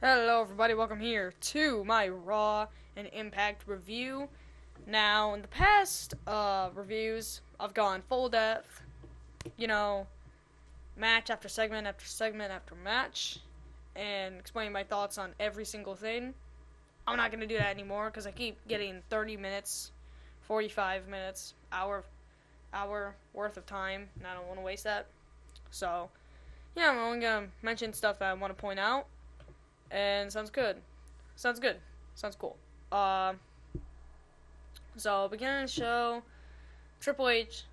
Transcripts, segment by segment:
Hello everybody, welcome here to my Raw and Impact review. Now, in the past reviews, I've gone full depth, match after segment after segment after match, and explaining my thoughts on every single thing. I'm not going to do that anymore because I keep getting 30 minutes, 45 minutes, hour worth of time, and I don't want to waste that. So, yeah, I'm only going to mention stuff that I want to point out. And sounds good. Sounds good. Sounds cool. So beginning of the show, Triple H.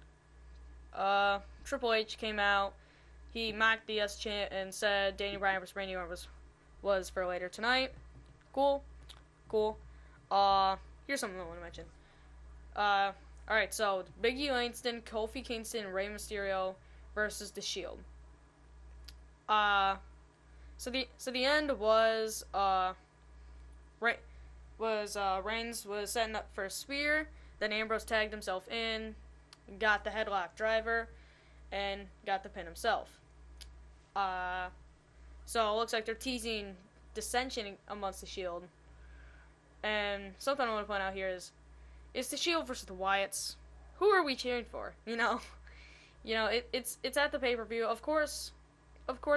Triple H came out. He mocked the S chant and said Daniel Bryan vs. Randy Orton was for later tonight. Cool. Here's something I want to mention. Alright, so Big E Langston, Kofi Kingston, and Rey Mysterio versus The Shield. So the end was Reigns was setting up for a spear. Then Ambrose tagged himself in, got the headlock driver, and got the pin himself. So it looks like they're teasing dissension amongst the Shield. And something I want to point out here is the Shield versus the Wyatts. Who are we cheering for? It's at the pay-per-view. Of course,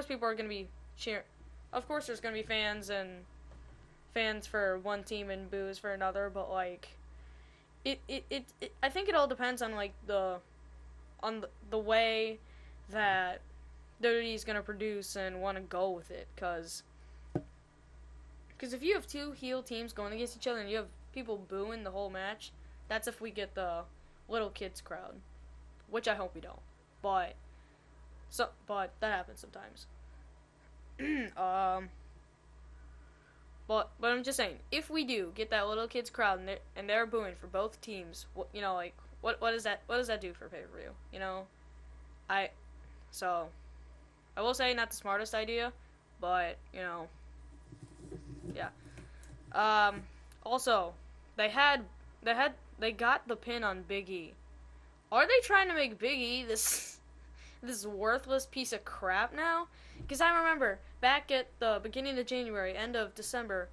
people are gonna be cheering. Of course, there's gonna be fans for one team and boos for another. But like, I think it all depends on like the way that WWE is gonna produce and want to go with it. Cause if you have two heel teams going against each other and you have people booing the whole match, that's if we get the little kids crowd, which I hope we don't. But that happens sometimes. But I'm just saying, if we do get that little kids crowd and they're booing for both teams, what does that do for pay-per-view? I will say not the smartest idea, but yeah. Also, they got the pin on Big E. Are they trying to make Big E this worthless piece of crap now? Because I remember back at the beginning of January, end of December,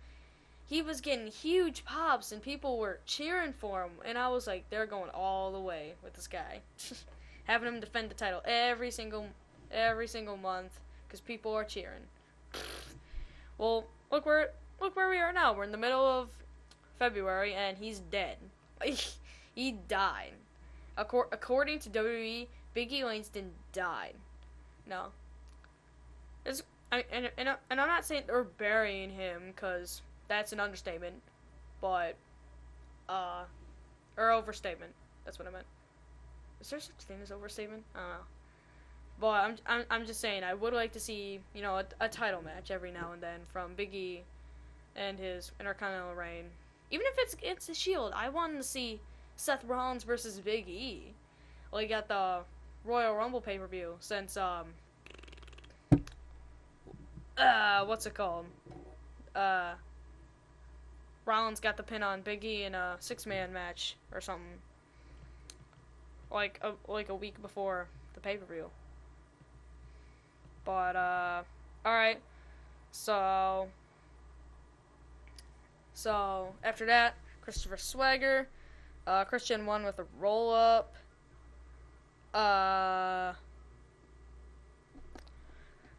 he was getting huge pops and people were cheering for him. And I was like, they're going all the way with this guy. Having him defend the title every single month because people are cheering. Well, look where we are now. We're in the middle of February and he's dead. He died. According to WWE, Big E Langston died. No. And I'm not saying they're burying him, because that's an understatement, but, or overstatement. That's what I meant. Is there such thing as overstatement? I don't know. But I'm just saying, I would like to see, a title match every now and then from Big E and his Intercontinental reign. Even if it's the Shield, I wanted to see Seth Rollins versus Big E. Well, he got the Royal Rumble pay-per-view since, what's it called? Rollins got the pin on Big E in a 6-man match or something. Like a week before the pay-per-view. But, alright. So after that, Christopher Swagger. Christian won with a roll-up.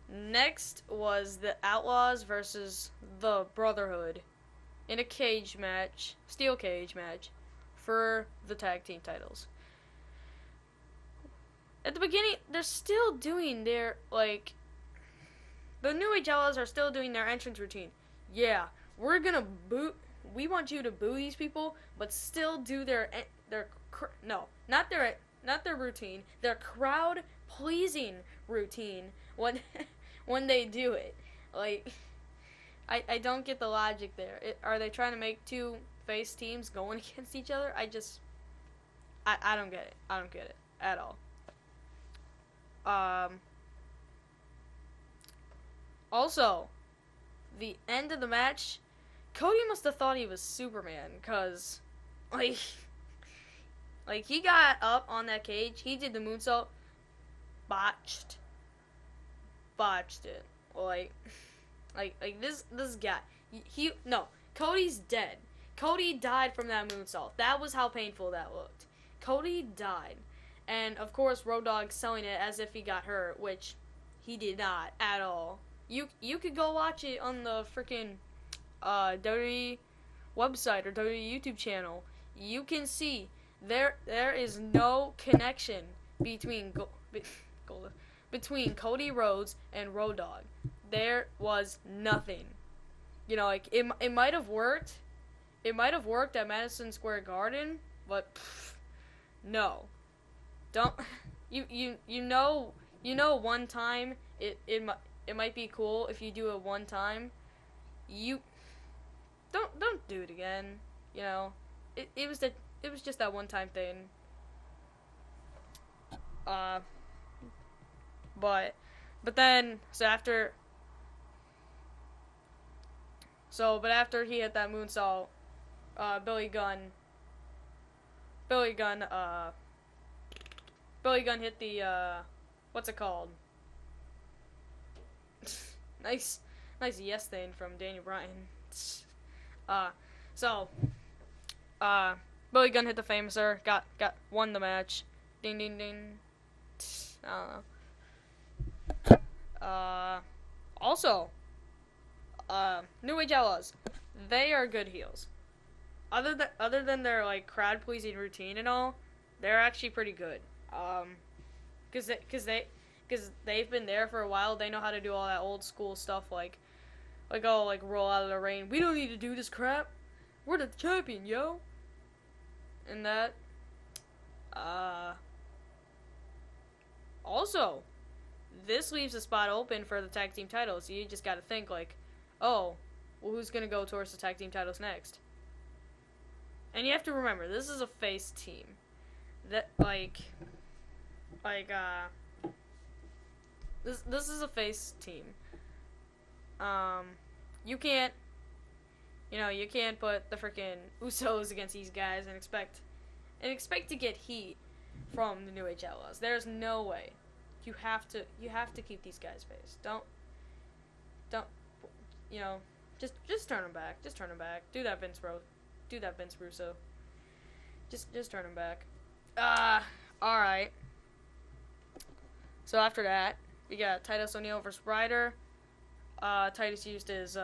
Next was the Outlaws versus the Brotherhood in a steel cage match, for the tag team titles. At the beginning, they're still doing their, the New Age Outlaws are still doing their entrance routine. Yeah, we're gonna boo, we want you to boo these people, but still do not their routine, their crowd pleasing routine when they do it. I don't get the logic there. Are they trying to make two face teams going against each other? I don't get it. I don't get it at all. Also, the end of the match, Cody must have thought he was Superman, cause he got up on that cage, he did the moonsault, botched it. Like this guy. No, Cody's dead. Cody died from that moonsault. That was how painful that looked. Cody died. And of course Road Dogg's selling it as if he got hurt, which he did not at all. You could go watch it on the freaking WWE website or WWE YouTube channel. You can see there is no connection between between Cody Rhodes and Road Dogg. There was nothing. You know, like it might have worked. It might have worked at Madison Square Garden, but no. Don't you know one time it might be cool if you do it one time. You don't do it again. You know, it was just that one time thing. But then but after he hit that moonsault, Billy Gunn hit the what's it called? nice yes thing from Daniel Bryan. Billy Gunn hit the famouser, won the match. Ding ding ding. I don't know. Also, New Age Outlaws, they are good heels. Other than their like crowd pleasing routine and all, they're actually pretty good. Cause they've been there for a while. They know how to do all that old school stuff like roll out of the ring. We don't need to do this crap. We're the champion, yo. And that. Also, this leaves a spot open for the tag team titles. So you just gotta think like, oh, well, who's gonna go towards the tag team titles next? And you have to remember, this is a face team. That this is a face team. You can't put the freaking Usos against these guys and expect to get heat from the New Age Outlaws. There's no way. You have to keep these guys face. Don't just turn them back. Just turn them back. Do that Vince Russo. Just turn them back. Alright. So after that, we got Titus O'Neil versus Ryder. Titus used his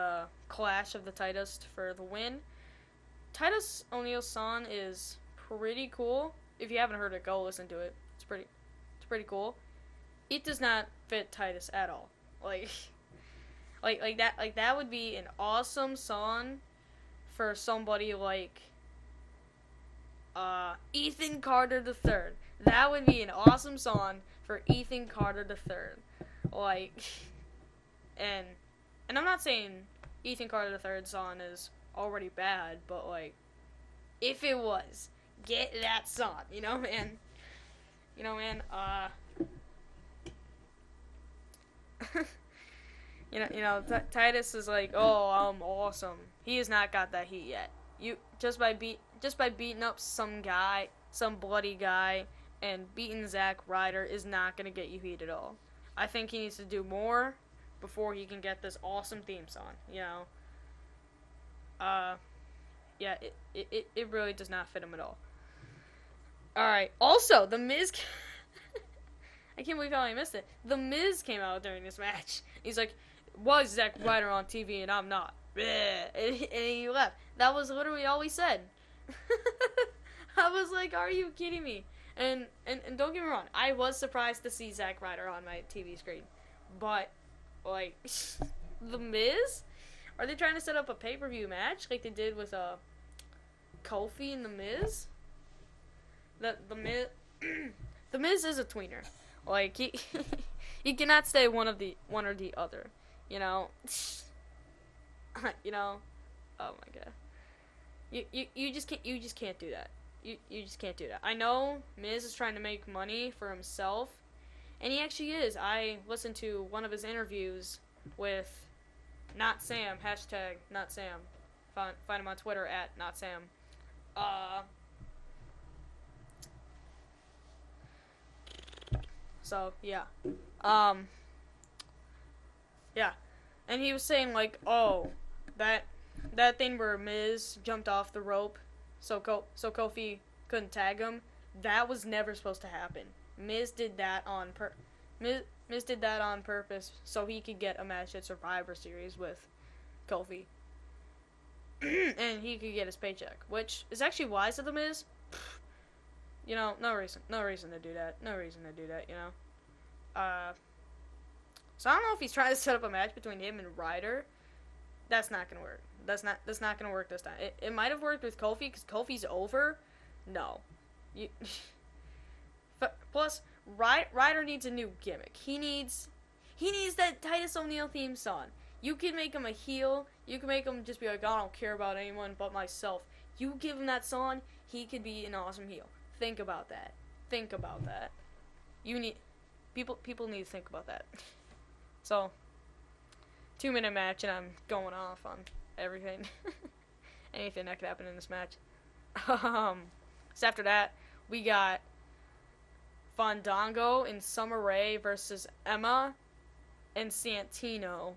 Clash of the Titus for the win. Titus O'Neil's song is pretty cool. If you haven't heard it, go listen to it. It's pretty cool. It does not fit Titus at all. Like that would be an awesome song for somebody like Ethan Carter III. That would be an awesome song for Ethan Carter III. Like, and I'm not saying Ethan Carter III's song is already bad, but like, if it was, get that song, man. Titus is like, oh, I'm awesome. He has not got that heat yet. You just by beating up some bloody guy, and beating Zack Ryder is not gonna get you heat at all. I think he needs to do more before he can get this awesome theme song. Yeah, it really does not fit him at all. Alright, also, The Miz... I can't believe how I missed it. The Miz came out during this match. He's like, why is Zack Ryder on TV and I'm not? And he left. That was literally all he said. I was like, are you kidding me? And don't get me wrong, I was surprised to see Zack Ryder on my TV screen. But, like, The Miz? Are they trying to set up a pay-per-view match like they did with Kofi and The Miz? The Miz... The Miz is a tweener. Like, he cannot stay one or the other. Oh my god. You just can't do that. You just can't do that. I know Miz is trying to make money for himself, and he actually is. I listened to one of his interviews with Not Sam, hashtag Not Sam. Find him on Twitter at Not Sam. So yeah. Yeah. And he was saying like, oh, that that thing where Miz jumped off the rope, so Kofi couldn't tag him. That was never supposed to happen. Miz did that on Miz did that on purpose so he could get a match at Survivor Series with Kofi, and he could get his paycheck, which is actually wise of the Miz. You know, no reason to do that. No reason to do that. You know. So I don't know if he's trying to set up a match between him and Ryder. That's not gonna work. That's not gonna work this time. It might have worked with Kofi because Kofi's over. No, you. Plus, Ryder needs a new gimmick. He needs that Titus O'Neil theme song. You can make him a heel. You can make him just be like, I don't care about anyone but myself. You give him that song, he could be an awesome heel. Think about that. Think about that. You need people need to think about that. So, 2-minute match, and I'm going off on everything, anything that could happen in this match. So after that, we got Fandango and Summer Rae versus Emma and Santino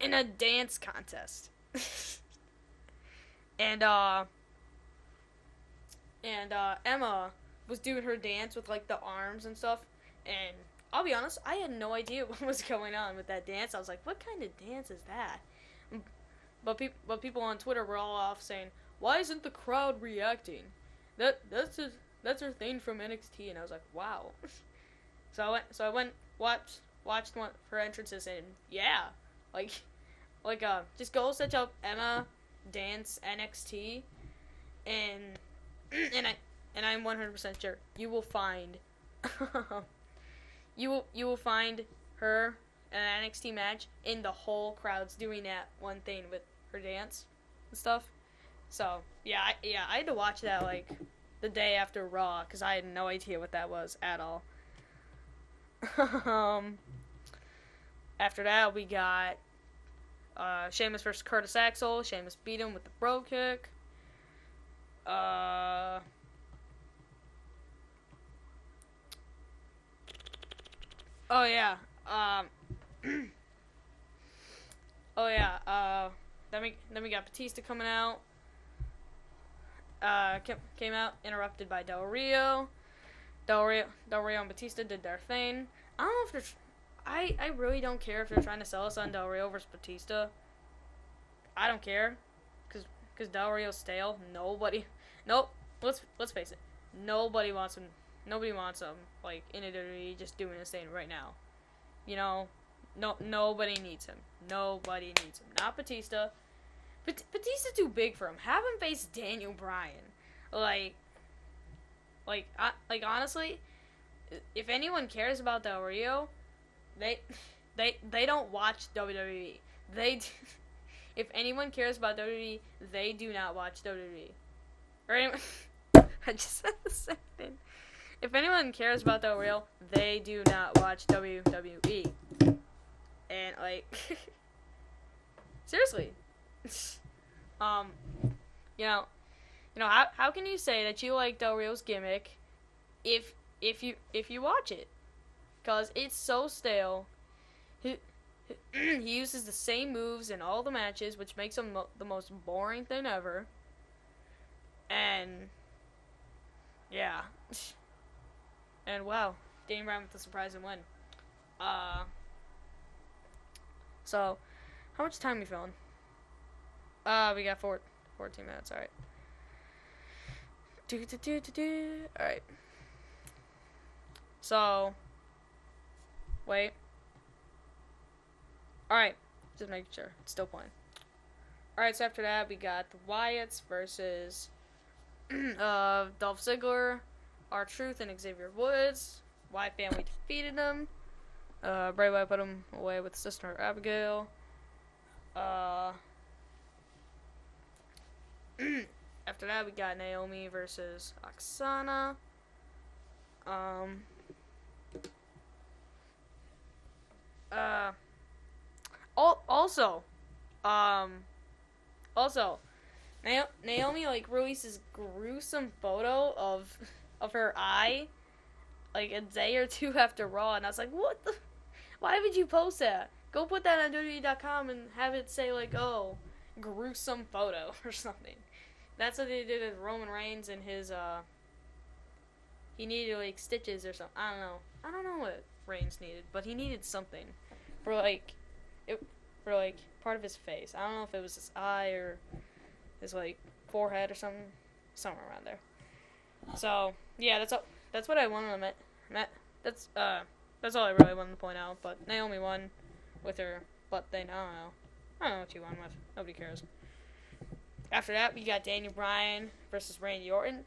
in a dance contest. and Emma was doing her dance with like the arms and stuff, and I'll be honest, I had no idea what was going on with that dance. I was like, what kind of dance is that? But people on Twitter were all off saying, why isn't the crowd reacting? That's her thing from NXT, and I was like, wow. So I went watched one of her entrances, and yeah, just go search up Emma dance NXT, and I'm 100% sure you will find you will find her in an NXT match, and the whole crowd's doing that one thing with her dance and stuff. So yeah, I had to watch that like the day after Raw because I had no idea what that was at all. After that, we got Sheamus versus Curtis Axel. Sheamus beat him with the bro kick. Oh yeah. Then we got Batista coming out. Came out interrupted by Del Rio. Del Rio and Batista did their thing. I don't know if they're. I really don't care if they're trying to sell us on Del Rio versus Batista. I don't care, cause Del Rio's stale. Nope. Let's face it. Nobody wants him. Nobody wants him like in a WWE just doing his thing right now. You know, nobody needs him. Nobody needs him. Not Batista. Batista's too big for him. Have him face Daniel Bryan. Honestly, if anyone cares about Del Rio, they don't watch WWE. If anyone cares about WWE, they do not watch WWE. Or anyone, I just said the same thing. If anyone cares about Del Rio, they do not watch WWE. And seriously, how can you say that you like Del Rio's gimmick if you watch it? Cause it's so stale. He uses the same moves in all the matches, which makes him the most boring thing ever. And yeah, and wow, Daniel Bryan with the surprising win. So, how much time we filling? We got 14 minutes, alright. Alright. So, wait. Alright, just making sure. It's still playing. Alright, so after that, we got the Wyatts versus Dolph Ziggler, R-Truth, and Xavier Woods. Wyatt family defeated them. Bray Wyatt put him away with sister Abigail. After that, we got Naomi versus Oksana. Also, Naomi releases gruesome photo of her eye, a day or two after Raw, and I was like, what the? Why would you post that? Go put that on WWE.com and have it say like, oh, gruesome photo or something. That's what they did with Roman Reigns and his he needed like stitches or something. I don't know what Reigns needed, but he needed something for like for like part of his face. I don't know if it was his eye or his like forehead or something, somewhere around there. So yeah, that's what I wanted to that's all I really wanted to point out. But Naomi won with her butt thing. I don't know what she won with. Nobody cares. After that, we got Daniel Bryan versus Randy Orton.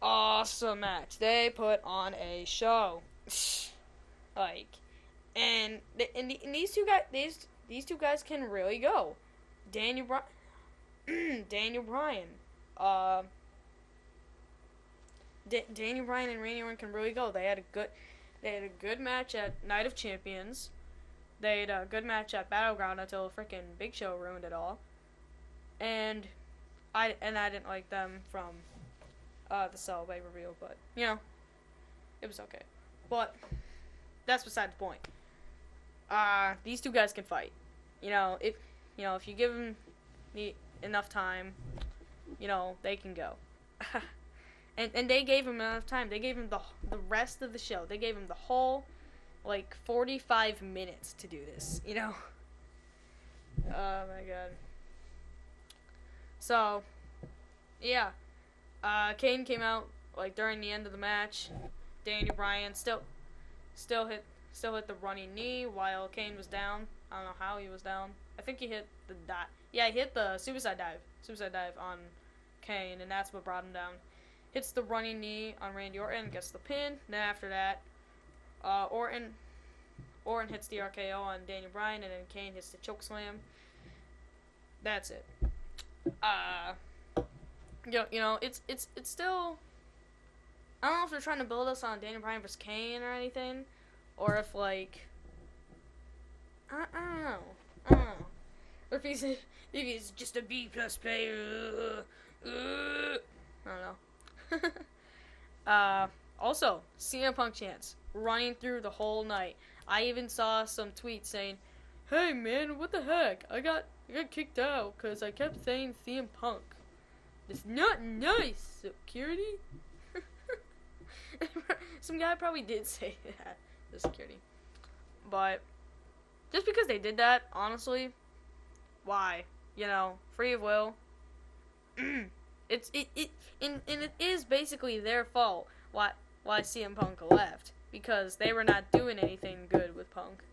Awesome match. They put on a show. Like, and these two guys can really go. Daniel Bryan, Daniel Bryan and Randy Orton can really go. They had a good match at Night of Champions. They had a good match at Battleground until freaking Big Show ruined it all. And I didn't like them from the Cell pay-per-view, but you know, it was okay. But that's beside the point. These two guys can fight. If you give them enough time, they can go. and they gave him enough time. They gave him the rest of the show. They gave him the whole 45 minutes to do this. Oh my god. So yeah, Kane came out during the end of the match. Daniel Bryan still hit the running knee while Kane was down. I don't know how he was down. I think he hit the dive. Yeah, he hit the suicide dive on Kane, and that's what brought him down. Hits the running knee on Randy Orton, gets the pin. Then after that, Orton hits the RKO on Daniel Bryan, and then Kane hits the chokeslam. That's it. It's still. I don't know if they're trying to build us on Daniel Bryan versus Kane or anything, or if I don't know. Or if he's just a B+ player. I don't know. Also, CM Punk chants running through the whole night. I even saw some tweets saying, "Hey man, what the heck? I got kicked out because I kept saying CM Punk. It's not nice, security." Some guy probably did say that, the security. But just because they did that, honestly, why? Free of will. It is basically their fault why CM Punk left, because they were not doing anything good with Punk.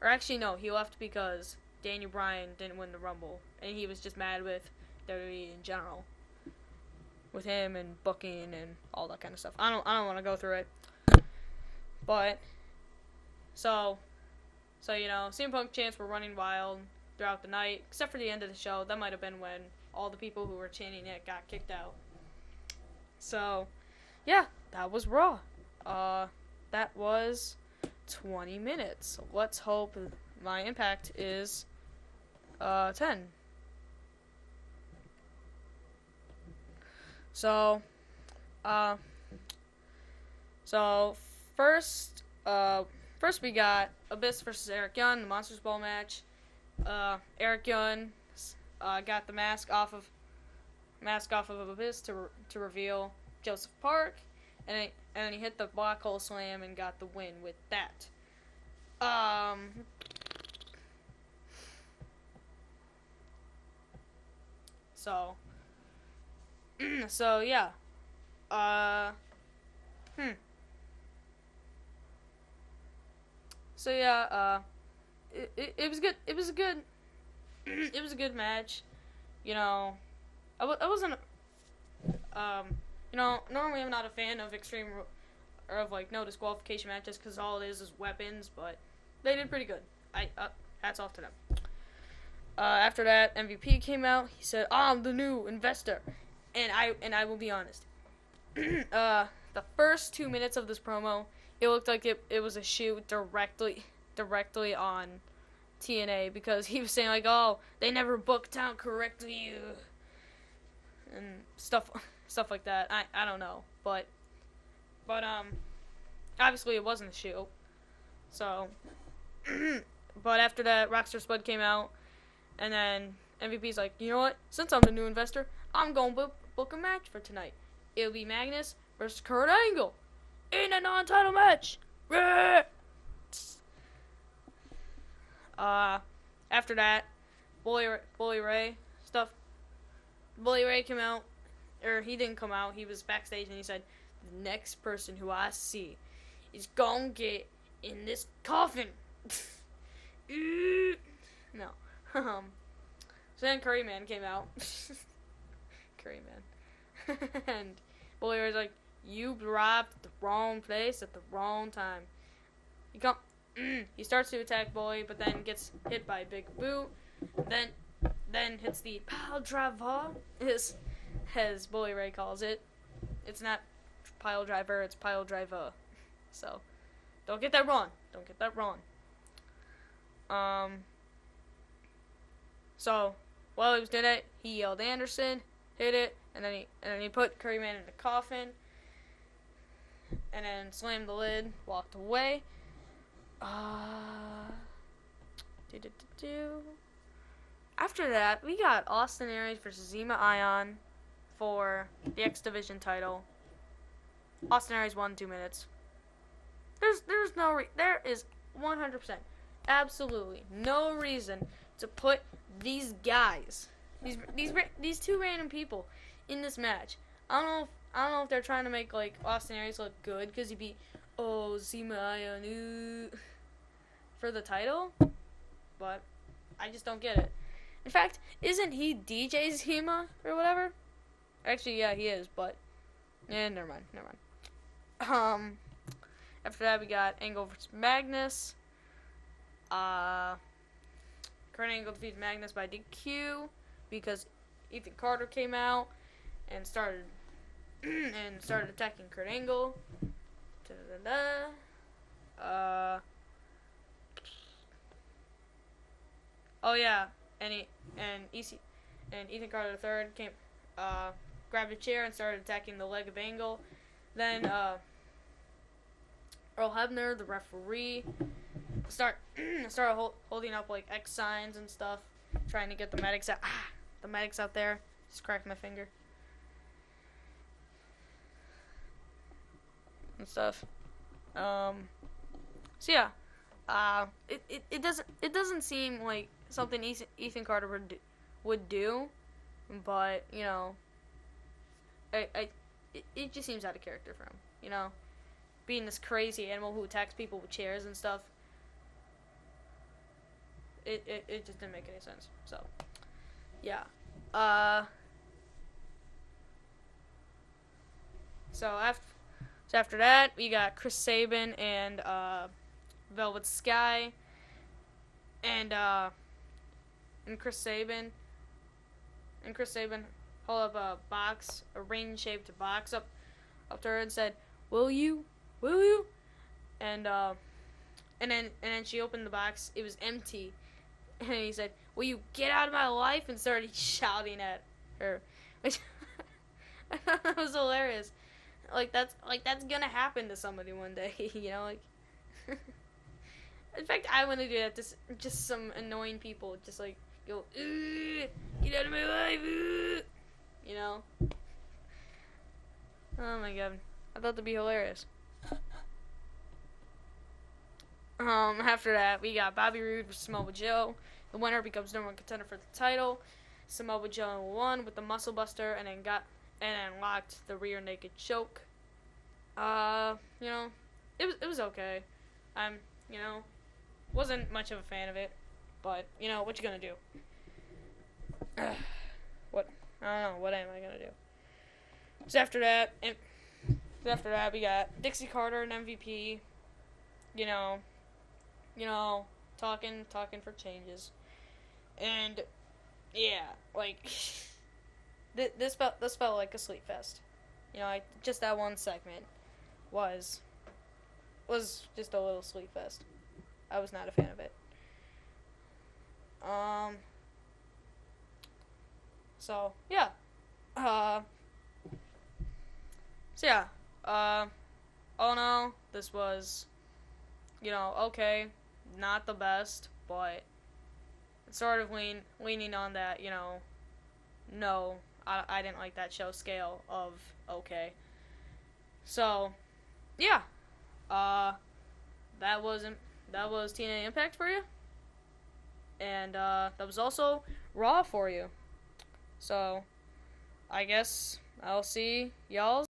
Or actually no, he left because Daniel Bryan didn't win the Rumble, and he was just mad with WWE in general, with him and booking and all that kind of stuff. I don't want to go through it, but so CM Punk chants were running wild throughout the night, except for the end of the show. That might have been when all the people who were chanting it got kicked out. So, yeah, that was Raw. That was 20 minutes. Let's hope my impact is 10. So first we got Abyss versus Eric Young, the Monsters Ball match. Eric Young got the mask off of Abyss to reveal Joseph Park, and then he hit the black hole slam and got the win with that. So yeah. So yeah, it was good. It was a good match. I wasn't. Normally I'm not a fan of no disqualification matches because all it is weapons, but they did pretty good. Hats off to them. After that, MVP came out. He said, "I'm the new investor," and I will be honest. The first 2 minutes of this promo, it looked like it was a shoot directly on TNA, because he was saying "Oh, they never booked out correctly," and stuff like that. I don't know, but obviously it wasn't a shoot. So, but after that, Rockstar Spud came out, and then MVP's like, you know what? Since I'm the new investor, I'm going to book a match for tonight. It'll be Magnus versus Kurt Angle in a non-title match. After that, Bully Ray stuff. Bully Ray came out, or he didn't come out. He was backstage, and he said, "The next person who I see is gonna get in this coffin." No. So then Curry Man came out. Curry Man. And Bully Ray's like, "You arrived at the wrong place at the wrong time." He starts to attack Bully, but then gets hit by a big boot. Then hits the pile driver, as Bully Ray calls it. It's not pile driver, it's pile driver. So, don't get that wrong. So while he was doing it, he yelled Anderson, hit it, and then he put Curry Man in the coffin, and then slammed the lid, walked away. After that, we got Austin Aries versus Zema Ion for the X Division title. Austin Aries won 2 minutes. There is 100%, absolutely no reason to put these guys, these two random people, in this match. I don't know if they're trying to make like Austin Aries look good because he beat Zema Ion for the title, but I just don't get it. In fact, isn't he DJ Zema or whatever? Actually, yeah, he is, but never mind. After that, we got Angle versus Magnus. Kurt Angle defeated Magnus by DQ because Ethan Carter came out and started attacking Kurt Angle. Oh yeah, and Ethan Carter III came, grabbed a chair and started attacking the leg of Angle. Then Earl Hebner, the referee, started holding up like X signs and stuff, trying to get the medics out. The medics out there. Just cracked my finger and stuff. So yeah, it doesn't seem like something Ethan Carter would do, but you know, it just seems out of character for him. You know, being this crazy animal who attacks people with chairs and stuff. It just didn't make any sense. So, yeah. So after that, we got Chris Sabin and Velvet Sky, and Chris Sabin held up a box, a ring-shaped box up to her and said, "Will you?" And then she opened the box. It was empty. And he said, "Will you get out of my life?" and started shouting at her. Which I thought that was hilarious. Like that's gonna happen to somebody one day, you know, like in fact I wanna do that to just some annoying people, just like go, "Get out of my life," you know. Oh my god. I thought that'd be hilarious. After that, we got Bobby Roode versus Samoa Joe. The winner becomes number one contender for the title. Samoa Joe won with the Muscle Buster, and then locked the rear naked choke. You know, it was okay. You know, wasn't much of a fan of it, but you know, what you gonna do? What? I don't know. What am I gonna do? So after that, we got Dixie Carter and MVP. You know, talking for changes, and yeah, like this felt like a sleep fest. You know, just that one segment was just a little sleep fest. I was not a fan of it. So yeah, all in all, this was okay, not the best, but it's sort of leaning on that, no, I didn't like that show scale of okay. So, yeah, uh, that wasn't that was TNA Impact for you, and that was also Raw for you. So, I guess I'll see y'all